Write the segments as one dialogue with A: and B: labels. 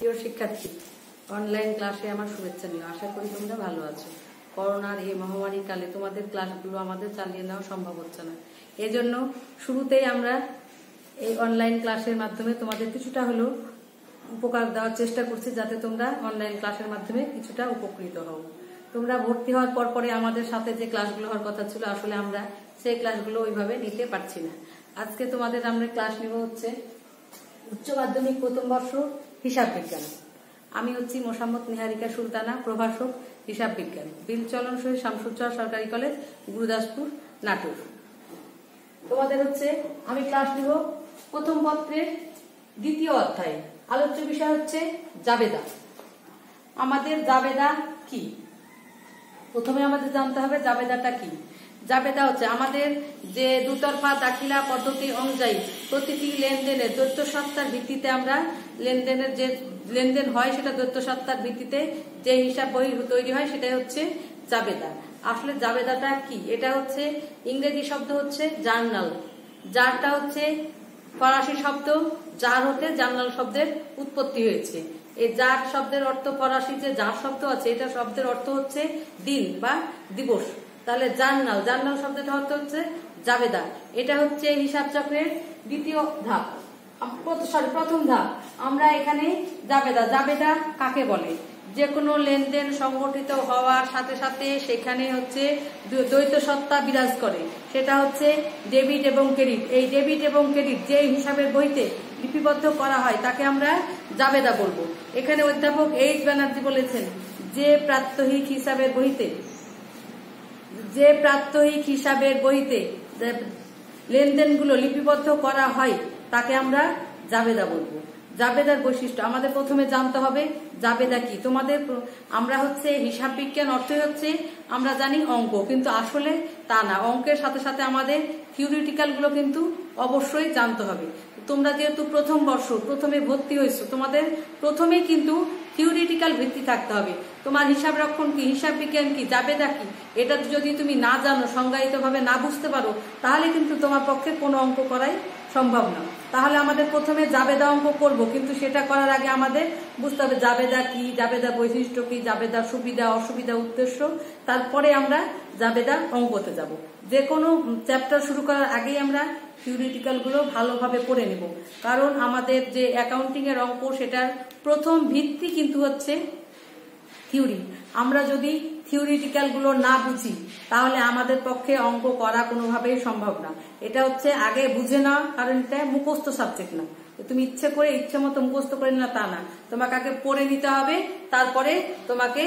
A: প্রিয় শিক্ষার্থী, অনলাইন ক্লাসে আমার শুভেচ্ছা নিও। আশা করি তোমরা ভালো আছো। করোনার এই মহামারী কালে তোমাদের ক্লাসগুলো আমাদের চালিয়ে নেওয়া সম্ভব হচ্ছে না। এজন্য শুরুতেই আমরা এই অনলাইন ক্লাসের মাধ্যমে তোমাদের কিছুটা হলেও উপকার দেওয়ার চেষ্টা করছি, যাতে তোমরা অনলাইন ক্লাসের মাধ্যমে কিছুটা উপকৃত হও। তোমরা ভর্তি হওয়ার পরে আমাদের সাথে যে ক্লাসগুলো হওয়ার কথা ছিল, আসলে আমরা সেই ক্লাসগুলো ওইভাবে নিতে পারছি না। আজকে তোমাদের আমরা ক্লাস নিব হচ্ছে উচ্চ মাধ্যমিক প্রথম বর্ষ হিসাব বিজ্ঞান। আমি হচ্ছি মোসাম্মদ নিহারিকা সুলতানা, প্রভাষক হিসাব বিজ্ঞান, বিলচলন শহীদ শামসুজ্জামান সরকারি কলেজ, গুরুদাসপুর, নাটোর। তোমাদের হচ্ছে আমি ক্লাস নিব প্রথম পত্রের দ্বিতীয় অধ্যায়। আলোচ্য বিষয় হচ্ছে জাবেদা। আমাদের জাবেদা কি? প্রথমে আমাদের জানতে হবে জাবেদাটা কি। জাবেদা হচ্ছে আমাদের যে দুতরফা দাখিলা পদ্ধতি অনুযায়ী প্রতিটি লেনদেনের দ্বৈত সত্তার ভিত্তিতে আমরা লেনদেনের যে লেনদেন হয় সেটা দ্বৈত সত্তার ভিত্তিতে যে হিসাব বই তৈরি হয় সেটাই হচ্ছে জাবেদা। আসলে জাবেদাটা কি? এটা হচ্ছে ইংরেজি শব্দ হচ্ছে জার্নাল। জারটা হচ্ছে ফরাসি শব্দ, জার হতে জার্নাল শব্দের উৎপত্তি হয়েছে। এই জার শব্দের অর্থ, ফরাসি যে জার শব্দ আছে এটা শব্দের অর্থ হচ্ছে দিন বা দিবস। তাহলে জার্নাল, জার্নাল শব্দটা অর্থ হচ্ছে জাবেদা। এটা হচ্ছে হিসাব চক্রের দ্বিতীয় ধাপ, প্রথম ধাপ। আমরা এখানে জাবেদা, জাবেদা কাকে বলে? যে কোনো লেনদেন সংগঠিত হওয়ার সাথে সাথে সেখানে হচ্ছে দ্বৈত সত্তা বিরাজ করে, সেটা হচ্ছে ডেবিট এবং ক্রেডিট। এই ডেবিট এবং ক্রেডিট যে হিসাবের বইতে লিপিবদ্ধ করা হয় তাকে আমরা জাবেদা বলবো। এখানে অধ্যাপক এইচ ব্যানার্জি বলেছেন যে প্রাত্যহিক হিসাবের বইতে লেনদেনগুলো লিপিবদ্ধ করা হয় তাকে আমরা জাবেদা বলবো। জাবেদার বৈশিষ্ট্য আমাদের প্রথমে জানতে হবে জাবেদা কি। তোমাদের আমরা হচ্ছে হিসাব বিজ্ঞান অর্থই হচ্ছে আমরা জানি অঙ্ক, কিন্তু আসলে তা না। অঙ্কের সাথে সাথে আমাদের থিওরিটিক্যাল গুলো কিন্তু অবশ্যই জানতে হবে। তোমরা যেহেতু প্রথম বর্ষ, প্রথমে ভর্তি হয়েছো, তোমাদের প্রথমেই কিন্তু থিওরিটিক্যাল ভিত্তি থাকতে হবে। তোমার হিসাব রক্ষণ কি, হিসাব বিজ্ঞান কি, জাবেদা কি, এটা যদি তুমি না জানো, সংজ্ঞায়িত ভাবে না বুঝতে পারো, তাহলে কিন্তু তোমার পক্ষে কোনো অঙ্ক করাই সম্ভব না। তাহলে আমাদের প্রথমে জাবেদা অঙ্ক করব, কিন্তু সেটা করার আগে আমাদের বুঝতে হবে জাবেদা কি, জাবেদা বৈশিষ্ট্য কি, জাবেদার সুবিধা অসুবিধা উদ্দেশ্য, তারপরে আমরা জাবেদা অঙ্কতে যাব। যে কোনো চ্যাপ্টার শুরু করার আগেই আমরা থিওরিটিক্যাল গুলো ভালোভাবে পড়ে নেব, কারণ আমাদের যে অ্যাকাউন্টিং এর অঙ্ক সেটার প্রথম ভিত্তি কিন্তু হচ্ছে থিওরি। আমরা যদি থিওরিটিক্যাল গুলো না বুঝি তাহলে আমাদের পক্ষে অঙ্ক করা কোনোভাবেই সম্ভব না। এটা হচ্ছে আগে বুঝে না, কারণ এটা মুখস্থ সাবজেক্ট না। তুমি ইচ্ছে মতো মুখস্থ করে না তা না, তোমাকে আগে পড়ে নিতে হবে, তারপরে তোমাকে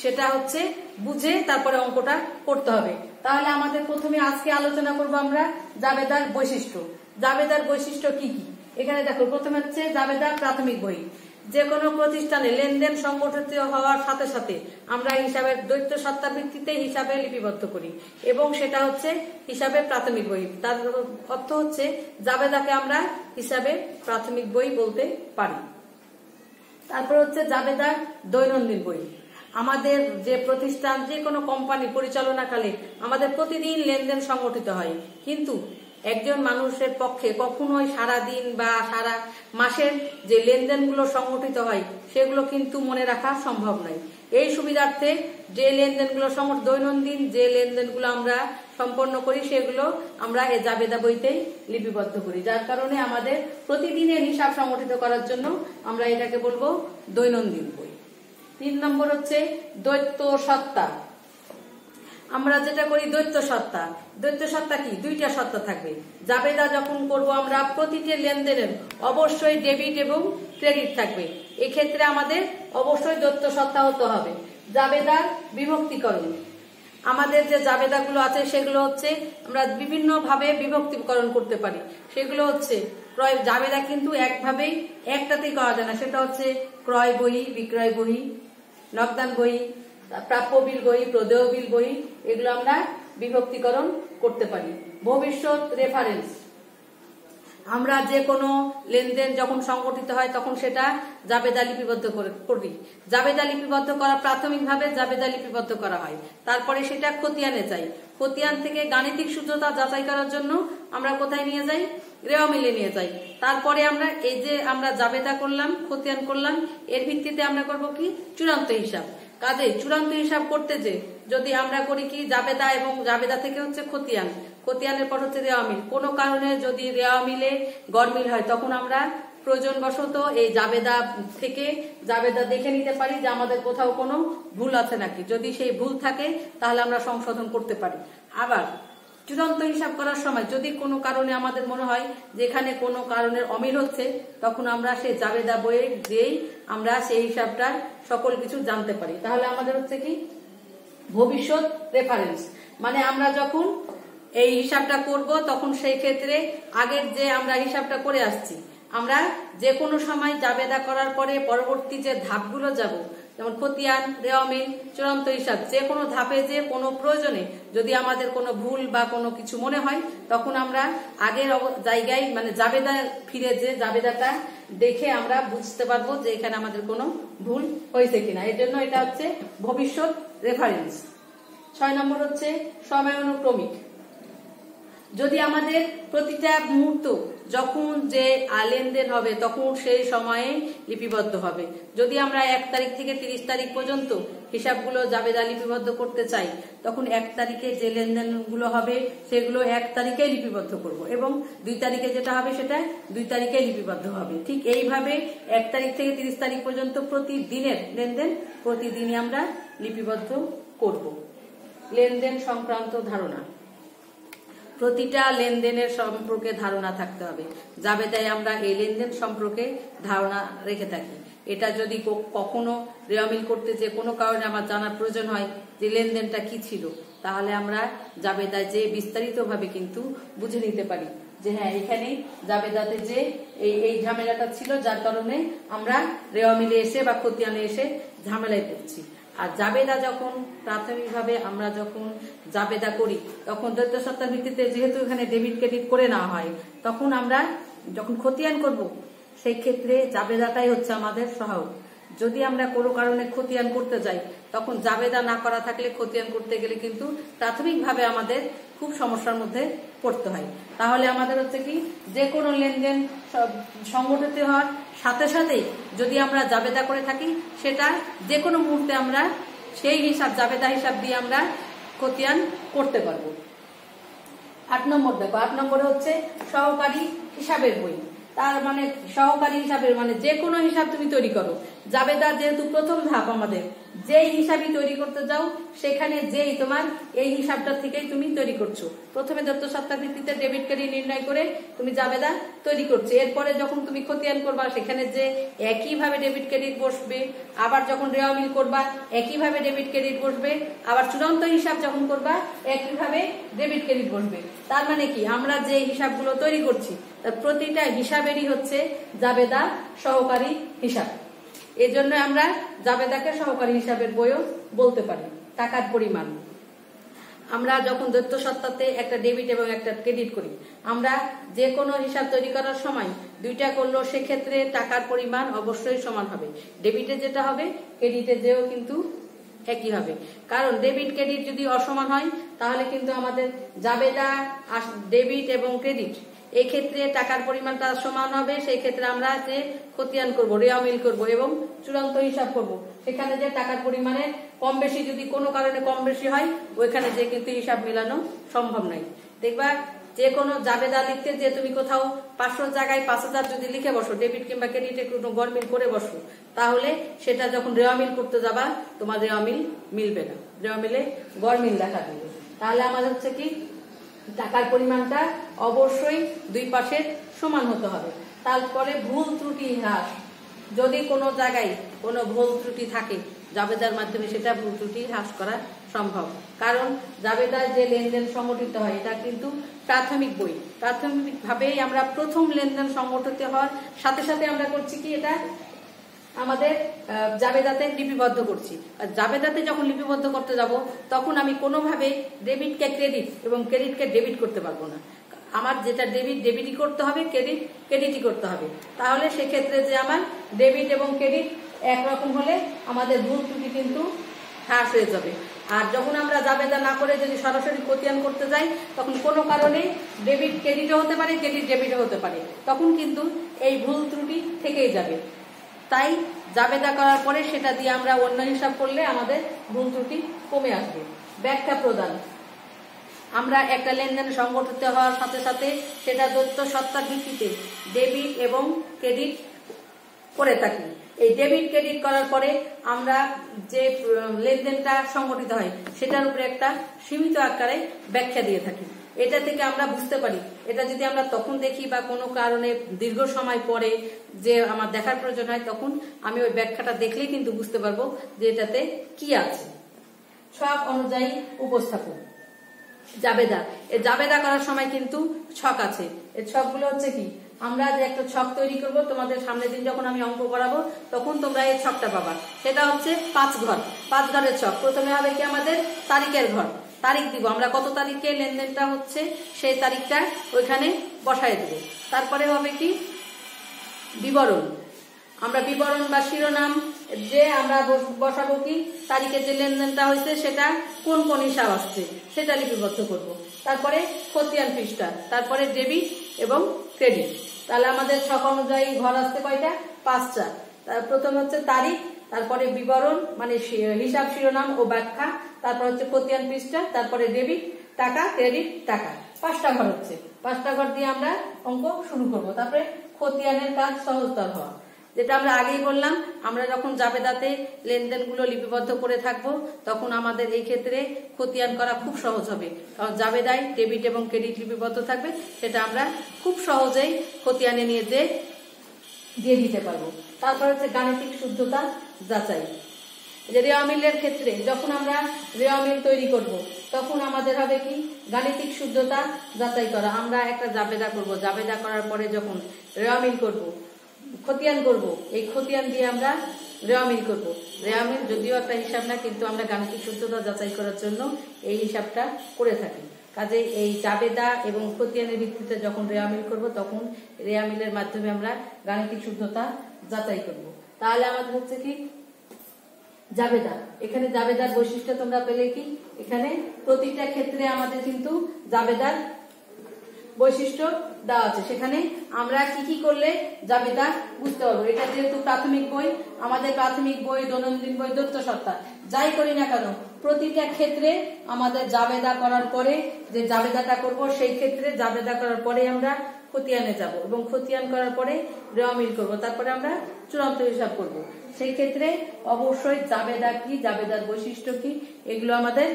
A: সেটা হচ্ছে বুঝে তারপরে অঙ্কটা করতে হবে। তাহলে আমাদের প্রথমে আজকে আলোচনা করব আমরা জাবেদার বৈশিষ্ট্য। জাবেদার বৈশিষ্ট্য কি কি এখানে দেখো। প্রথমে হচ্ছে জাবেদার প্রাথমিক বই। যে কোনো প্রতিষ্ঠানে লেনদেন সংগঠিত হওয়ার সাথে সাথে আমরা হিসাবের দ্বৈত সত্তার ভিত্তিতে হিসাবে লিপিবদ্ধ করি, এবং সেটা হচ্ছে হিসাবের প্রাথমিক বই। তার অর্থ হচ্ছে জাবেদাকে আমরা হিসাবের প্রাথমিক বই বলতে পারি। তারপর হচ্ছে জাবেদার দৈনন্দিন বই। আমাদের যে প্রতিষ্ঠান, যে কোনো কোম্পানি পরিচালনাকালে আমাদের প্রতিদিন লেনদেন সংগঠিত হয়, কিন্তু একজন মানুষের পক্ষে কখনোই সারা দিন বা সারা মাসের যে লেনদেনগুলো সংগঠিত হয় সেগুলো কিন্তু মনে রাখা সম্ভব নয়। এই সুবিধার্থে যে লেনদেনগুলো দৈনন্দিন যে লেনদেনগুলো আমরা সম্পন্ন করি সেগুলো আমরা এই জাবেদা বইতেই লিপিবদ্ধ করি, যার কারণে আমাদের প্রতিদিনের হিসাব সংগঠিত করার জন্য আমরা এটাকে বলবো দৈনন্দিন বই। 3 নম্বর হচ্ছে দ্বৈত সত্তা। আমরা যেটা করি দ্বৈত সত্তা। দ্বৈত সত্তা কি? 2টা সত্তা থাকবে। জাবেদা যখন করব আমরা প্রতিটি লেনদেনের অবশ্যই ডেবিট এবং ক্রেডিট থাকবে। এক্ষেত্রে আমাদের অবশ্যই দ্বৈত সত্তা হতে হবে। জাবেদার বিভক্তিকরণ। আমাদের যে জাবেদাগুলো আছে সেগুলো হচ্ছে আমরা বিভিন্ন ভাবে বিভক্তিকরণ করতে পারি। সেগুলো হচ্ছে ক্রয় জাবেদা কিন্তু একভাবেই একটাতেই করা যায় না। সেটা হচ্ছে ক্রয় বহি, বিক্রয় বহি, নগদান বহি, প্রাপ্য বিল বই, প্রদেয় বিল বই, এগুলো আমরা বিভক্তিকরণ করতে পারি। ভবিষ্যৎ রেফারেন্স। আমরা যে কোনো লেনদেন যখন সংগঠিত হয় তখন সেটা জাবেদা লিপিবদ্ধ করি। জাবেদা লিপিবদ্ধ করা প্রাথমিকভাবে জাবেদা লিপিবদ্ধ করা হয়, তারপরে সেটা খতিয়ানে যায়। খতিয়ান থেকে গাণিতিক সূত্রতা যাচাই করার জন্য আমরা কোথায় নিয়ে যাই? রেওয়া মিলে নিয়ে যাই। তারপরে আমরা এই যে আমরা জাবেদা করলাম, খতিয়ান করলাম, এর ভিত্তিতে আমরা করব কি? চূড়ান্ত হিসাব। কাজে চূড়ান্ত হিসাব করতে যে যদি আমরা করি কি জাবেদা, এবং জাবেদা থেকে হচ্ছে খতিয়ান, খতিয়ানের পর হচ্ছে রেওয়া মিল। কোনো কারণে যদি রেওয়া মিলে গড়মিল হয় তখন আমরা প্রয়োজনবশত এই জাবেদা থেকে জাবেদা দেখে নিতে পারি যে আমাদের কোথাও কোনো ভুল আছে নাকি। যদি সেই ভুল থাকে তাহলে আমরা সংশোধন করতে পারি। আবার চূড়ান্ত হিসাব করার সময় যদি কোনো কারণে আমাদের মনে হয় যে এখানে কোনো কারণের অমিল হচ্ছে, তখন আমরা সেই জাবেদা বইয়ে যেই আমরা সেই হিসাবটার সকল কিছু জানতে পারি। তাহলে আমাদের হচ্ছে কি? ভবিষ্যৎ রেফারেন্স। মানে আমরা যখন এই হিসাবটা করব তখন সেই ক্ষেত্রে আগের যে আমরা হিসাবটা করে আসছি, আমরা যে কোনো সময় জাবেদা করার পরে পরবর্তী যে ধাপগুলো যাব, যেমন খতিয়ান, রেওয়া মিল, চূড়ান্ত হিসাব, যে কোনো ধাপে যে কোনো প্রয়োজনে যদি আমাদের কোনো ভুল বা কোনো কিছু মনে হয় তখন আমরা আগের জায়গায় মানে জাবেদা ফিরে যে জাবেদাটা দেখে আমরা বুঝতে পারবো যে এখানে আমাদের কোনো ভুল হয়েছে কিনা। এর জন্য এটা হচ্ছে ভবিষ্যৎ রেফারেন্স। 6 নম্বর হচ্ছে সময়ানুক্রমিক। যদি আমাদের প্রতিটা মুহূর্ত যখন যে লেনদেন হবে তখন সেই সময়ে লিপিবদ্ধ হবে। যদি আমরা 1 তারিখ থেকে 30 তারিখ পর্যন্ত হিসাবগুলো জাবেদা লিপিবদ্ধ করতে চাই, তখন 1 তারিখে যে লেনদেনগুলো হবে সেগুলো 1 তারিখে লিপিবদ্ধ করব, এবং 2 তারিখে যেটা হবে সেটা 2 তারিখে লিপিবদ্ধ হবে। ঠিক এইভাবে 1 তারিখ থেকে 30 তারিখ পর্যন্ত প্রতিদিনের লেনদেন প্রতিদিনই আমরা লিপিবদ্ধ করব। লেনদেন সংক্রান্ত ধারণা। প্রতিটা লেনদেনের সম্পর্কে ধারণা থাকতে হবে। জাবেদায় আমরা এই লেনদেন সম্পর্কে ধারণা রেখে থাকি। এটা যদি কখনো রেওয়া মিল করতে যে কোনো কারণে আমার জানার প্রয়োজন হয় যে লেনদেনটা কি ছিল, তাহলে আমরা জাবেদায় যে বিস্তারিতভাবে কিন্তু বুঝে নিতে পারি যে হ্যাঁ এখানে জাবেদাতে যে এই ঝামেলাটা ছিল, যার কারণে আমরা রেওয়া মিলে এসে বা খতিয়ানে এসে ঝামেলায় পড়ছি। আর জাবেদা যখন প্রাথমিকভাবে আমরা যখন জাবেদা করি তখন দ্বৈত সত্তার ভিত্তিতে যেহেতু এখানে ডেবিট ক্রেডিট করে নেওয়া হয়, তখন আমরা যখন খতিয়ান করব সেই ক্ষেত্রে জাবেদাটাই হচ্ছে আমাদের সহায়ক। যদি আমরা কোনো কারণে খতিয়ান করতে যাই তখন জাবেদা না করা থাকলে খতিয়ান করতে গেলে কিন্তু প্রাথমিকভাবে আমাদের খুব সমস্যার মধ্যে পড়তে হয়। তাহলে আমাদের হচ্ছে কি যে কোনো লেনদেন সংগঠিত হওয়ার সাথে সাথেই যদি আমরা জাবেদা করে থাকি সেটা যে কোনো মুহূর্তে আমরা সেই হিসাব জাবেদা হিসাব দিয়ে আমরা খতিয়ান করতে পারবো। 8 নম্বর দেখো, 8 নম্বরে হচ্ছে সহকারী হিসাবের বই। তার মানে সহকারী হিসাবের মানে যে কোনো হিসাব তুমি তৈরি করো, জাবেদার যেহেতু প্রথম ধাপ, আমাদের যেই হিসাবই তৈরি করতে যাও সেখানে যেই তোমার এই হিসাবটা থেকেই তুমি তৈরি করছো। প্রথমে দ্বৈত সত্তার ভিত্তিতে ডেবিট ক্রেডিট নির্ণয় করে তুমি জাবেদা তৈরি করছো। এরপরে যখন তুমি খতিয়ান করবা সেখানে যে একইভাবে ডেবিট ক্রেডিট বসবে, আবার যখন রেওয়া মিল করবা একইভাবে ডেবিট ক্রেডিট বসবে, আবার চূড়ান্ত হিসাব যখন করবা একইভাবে ডেবিট ক্রেডিট বসবে। তার মানে কি আমরা যে হিসাবগুলো তৈরি করছি তার প্রতিটা হিসাবেরই হচ্ছে জাবেদা সহকারী হিসাব। এই জন্য আমরা জাবেদাকে সহকারী হিসাবের বইও বলতে পারি। টাকার পরিমাণ, আমরা যখন দ্বৈত সত্তাতে একটা ডেবিট এবং একটা ক্রেডিট করি, আমরা যে কোনো হিসাব তৈরি করার সময় দুইটা করলেও সেক্ষেত্রে টাকার পরিমাণ অবশ্যই সমান হবে। ডেবিটে যেটা হবে ক্রেডিটে যেও কিন্তু একই হবে। কারণ ডেবিট ক্রেডিট যদি অসমান হয় তাহলে কিন্তু আমাদের জাবেদা ডেবিট এবং ক্রেডিট এই ক্ষেত্রে টাকার পরিমাণটা সমান হবে। সেই ক্ষেত্রে আমরা যে খতিয়ান করব, রেওয়া মিল করব এবং চূড়ান্ত হিসাব করব, সেখানে যে টাকার পরিমাণে কম বেশি যদি কোনো কারণে কম বেশি হয় ওইখানে যে কিন্তু হিসাব মেলানো সম্ভব নয়। দেখবা যে কোনো জাবেদা লিখতে যে তুমি কোথাও 500 জায়গায় 5000 যদি লিখে বসো, ডেবিট কিংবা ক্রেডিটে কোনো গড়মিল করে বসো, তাহলে সেটা যখন রেওয়া মিল করতে যাবা তোমার রেওয়া মিল মিলবে না, রেওয়া মিলে গড়মিল দেখা দিবে। তাহলে আমাদের হচ্ছে কি টাকার পরিমাণটা অবশ্যই দুই পাশের সমান হতে হবে। তারপরে ভুল ত্রুটি হ্রাস, যদি কোনো জায়গায় কোনো ভুল ত্রুটি থাকে জাবেদার মাধ্যমে সেটা ভুল ত্রুটি হ্রাস করা সম্ভব। কারণ জাবেদার যে লেনদেন সংগঠিত হয় এটা কিন্তু প্রাথমিক বই, প্রাথমিকভাবেই আমরা প্রথম লেনদেন সংগঠিত হওয়ার সাথে সাথে আমরা করছি কি এটা আমাদের জাবেদাতে লিপিবদ্ধ করছি। আর জাবেদাতে যখন লিপিবদ্ধ করতে যাব তখন আমি কোনোভাবে ডেবিটকে ক্রেডিট এবং ক্রেডিটকে ডেবিট করতে পারবো না। আমার যেটা ডেবিটই করতে হবে, ক্রেডিটই করতে হবে। তাহলে সেক্ষেত্রে যে আমার ডেবিট এবং ক্রেডিট একরকম হলে আমাদের ভুল ত্রুটি কিন্তু হ্রাস হয়ে যাবে। আর যখন আমরা জাবেদা না করে যদি সরাসরি খতিয়ান করতে যাই, তখন কোনো কারণে ডেবিট ক্রেডিটও হতে পারে, ক্রেডিট ডেবিটও হতে পারে, তখন কিন্তু এই ভুল ত্রুটি থেকেই যাবে। তাই জাবেদা করার পরে সেটা দিয়ে আমরা অন্য হিসাব করলে আমাদের ভুল ত্রুটি কমে আসবে। ব্যাখ্যা প্রদান। আমরা একটা লেনদেন সংগঠিত হওয়ার সাথে সাথে সেটা দ্বৈত সত্তার ভিত্তিতে ডেবিট এবং ক্রেডিট করে থাকি। এই ডেবিট ক্রেডিট করার পরে আমরা যে লেনদেনটা সংগঠিত হয় সেটার উপরে একটা সীমিত আকারে ব্যাখ্যা দিয়ে থাকি। এটা থেকে আমরা বুঝতে পারি, এটা যদি আমরা তখন দেখি বা কোনো কারণে দীর্ঘ সময় পরে যে আমার দেখার প্রয়োজন হয়, তখন আমি ওই ব্যাখ্যাটা দেখলেই কিন্তু বুঝতে পারবো যে এটাতে কি আছে। ছক অনুযায়ী উপস্থাপন। জাবেদা, এই জাবেদা করার সময় কিন্তু ছক আছে। এই ছকগুলো হচ্ছে কি, আমরা যে একটা ছক তৈরি করব, তোমাদের সামনের দিন যখন আমি অঙ্ক করাবো তখন তোমরা এই ছকটা পাবা। সেটা হচ্ছে 5 ঘর, 5 ঘরের ছক। প্রথমে হবে কি আমাদের তারিখের ঘর, তারিখ দিব, আমরা কত তারিখে লেনদেনটা হচ্ছে সেই তারিখটা ওইখানে বসায় দেব। তারপরে হবে কি বিবরণ, আমরা বিবরণ বা শিরোনাম যে আমরা বসাবো কি তারিখে যে লেনদেনটা হয়েছে সেটা কোন কোন হিসাব আসছে সেটা লিপিবদ্ধ করব। তারপরে খতিয়ান পৃষ্ঠা, তারপরে ডেবিট এবং ক্রেডিট। তাহলে আমাদের ছক অনুযায়ী ঘর আসছে কয়টা? 5টা। প্রথম হচ্ছে তারিখ, তারপরে বিবরণ মানে হিসাব শিরোনাম ও ব্যাখ্যা, তারপর হচ্ছে খতিয়ান পৃষ্ঠা, তারপরে ডেবিট টাকা, ক্রেডিট টাকা। 5টা ঘর হচ্ছে, 5টা ঘর দিয়ে আমরা অঙ্ক শুরু করব। তারপরে খতিয়ানের কাজ সহজতর হওয়া, যেটা আমরা আগেই বললাম, আমরা যখন জাবেদাতে লেনদেনগুলো লিপিবদ্ধ করে থাকবো তখন আমাদের এই ক্ষেত্রে খতিয়ান করা খুব সহজ হবে। কারণ জাবেদায় ডেবিট এবং ক্রেডিট লিপিবদ্ধ থাকবে, সেটা আমরা খুব সহজেই খতিয়ানে নিয়ে দিয়ে দিতে পারবো। তারপর হচ্ছে গাণিতিক শুদ্ধতা যাচাই। যে রেওয়া মিলের ক্ষেত্রে যখন আমরা রেওয়া মিল তৈরি করব তখন আমাদের হবে কি গাণিতিক শুদ্ধতা যাচাই করা। আমরা একটা জাবেদা করব, জাবেদা করার পরে যখন রেওয়া মিল করব, খতিয়ান করব, এই খতিয়ান দিয়ে আমরা রেওয়া মিল করব। রেওয়া মিল যদিও একটা হিসাব না, কিন্তু আমরা গাণিতিক শুদ্ধতা যাচাই করার জন্য এই হিসাবটা করে থাকি। কাজে এই জাবেদা এবং খতিয়ানের ভিত্তিতে যখন রেওয়া মিল করব তখন রেওয়া মিলের মাধ্যমে আমরা গাণিতিক শুদ্ধতা যাচাই করব। তাহলে আমাদের হচ্ছে কি জাবেদা। এখানে জাবেদার বৈশিষ্ট্য তোমরা পেলে কি, এখানে প্রতিটা ক্ষেত্রে আমাদের কিন্তু জাবেদার বৈশিষ্ট্য দেওয়া আছে। সেখানে আমরা কি কি করলে জাবেদা বুঝতে পারবো। এটা যেহেতু প্রাথমিক বই, আমাদের প্রাথমিক বই, দৈনন্দিন বই, দ্বৈত সত্তা যাই করি না কেন, প্রতিটা ক্ষেত্রে আমাদের জাবেদা করার পরে যে জাবেদাটা করব সেই ক্ষেত্রে জাবেদা করার পরে আমরা খতিয়ানে যাব এবং খতিয়ান করার পরে রেওয়া মিল করবো, তারপরে আমরা চূড়ান্ত হিসাব করব। সেই ক্ষেত্রে অবশ্যই জাবেদা কি, জাবেদার বৈশিষ্ট্য কি, এগুলো আমাদের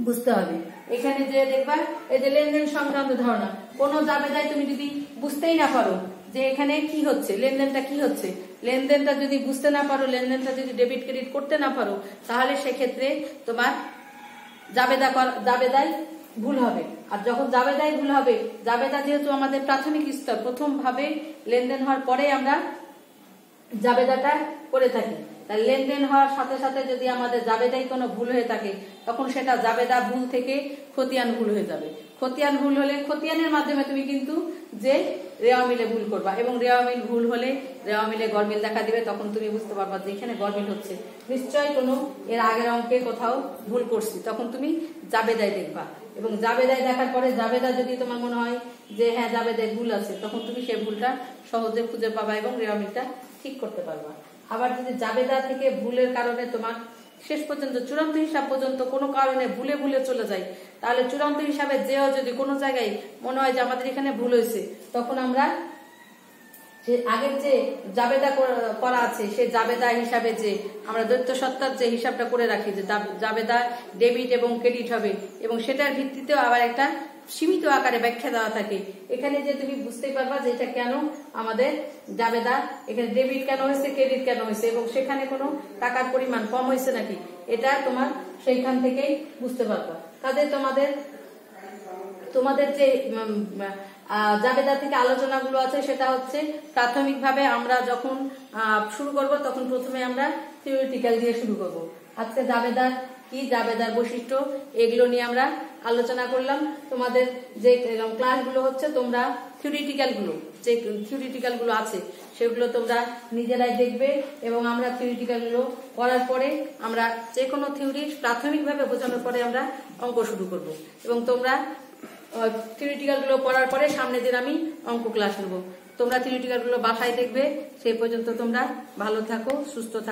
A: বুঝতে হবে। এখানে যে দেখবা এই যে লেনদেন সংক্রান্ত ধারণা, কোন জাবেদায় তুমি যদি বুঝতেই না পারো যে এখানে কি হচ্ছে, লেনদেনটা কি হচ্ছে, লেনদেনটা যদি বুঝতে না পারো, লেনদেনটা যদি ডেবিট ক্রেডিট করতে না পারো, তাহলে সেক্ষেত্রে তোমার জাবেদায় ভুল হবে। আর যখন জাবেদায় ভুল হবে, জাবেদা যেহেতু আমাদের প্রাথমিক স্তর, প্রথম ভাবে লেনদেন হওয়ার পরে আমরা জাবেদাটা করে থাকি। তাই লেনদেন হওয়ার সাথে সাথে যদি আমাদের জাবেদায় কোনো ভুল হয়ে থাকে তখন সেটা জাবেদা ভুল থেকে খতিয়ান ভুল হয়ে যাবে। খতিয়ান ভুল হলে খতিয়ানের মাধ্যমে তুমি কিন্তু যে রেওয়া মিলে ভুল করবা, এবং রেওয়া মিল ভুল হলে রেওয়া মিলে গড়মিল দেখা দিবে, তখন তুমি বুঝতে পারবা যে এখানে গড়মিল হচ্ছে, নিশ্চয়ই কোনো এর আগের অঙ্কে কোথাও ভুল করছি। তখন তুমি জাবেদায় দেখবা, এবং জাবেদায় দেখার পরে জাবেদা যদি তোমার মনে হয় যে হ্যাঁ জাবেদায় ভুল আছে, তখন তুমি সেই ভুলটা সহজে খুঁজে পাবা এবং রেওয়া মিলটা ঠিক করতে পারবা। আবার যদি জাবেদা থেকে ভুলের কারণে তোমার শেষ পর্যন্ত চূড়ান্ত হিসাব পর্যন্ত কোনো কারণে ভুলে চলে যায়, তাহলে চূড়ান্ত হিসাবে যেও যদি কোনো জায়গায় মনে হয় যে আমাদের এখানে ভুল হয়েছে, তখন আমরা যে আগের যে জাবেদা করা আছে সেই জাবেদা হিসাবে যে আমরা দ্বৈত সত্তার যে হিসাবটা করে রাখি যে জাবেদা ডেবিট এবং ক্রেডিট হবে, এবং সেটার ভিত্তিতেও আবার একটা সীমিত আকারে ব্যাখ্যা দেওয়া থাকে। এখানে যে তুমি বুঝতেই পারবা যে এটা কেন আমাদের জাবেদা, এখানে ডেবিট কেন হয়েছে, ক্রেডিট কেন হয়েছে, এবং সেখানে কোনো টাকার পরিমাণ কম হয়েছে নাকি, এটা তোমার সেইখান থেকেই বুঝতে পারবা। কাজে তোমাদের যে জাবেদা থেকে আলোচনাগুলো আছে সেটা হচ্ছে প্রাথমিকভাবে আমরা যখন শুরু করব তখন প্রথমে আমরা থিওরিটিক্যাল দিয়ে শুরু করব। আজকে জাবেদার কি জাবেদার বৈশিষ্ট্য, এগুলো নিয়ে আমরা আলোচনা করলাম। তোমাদের যে ক্লাসগুলো হচ্ছে তোমরা থিওরিটিক্যাল গুলো আছে সেগুলো তোমরা নিজেরাই দেখবে, এবং আমরা থিওরিটিক্যাল গুলো করার পরে আমরা যে কোনো থিওরি প্রাথমিকভাবে বোঝানোর পরে আমরা অঙ্ক শুরু করব, এবং তোমরা থিওরিটিক্যাল গুলো পড়ার পরে সামনের দিন আমি অঙ্ক ক্লাস নেব। তোমরা থিওরিটিক্যাল গুলো বাসায় দেখবে। সেই পর্যন্ত তোমরা ভালো থাকো, সুস্থ থাকো।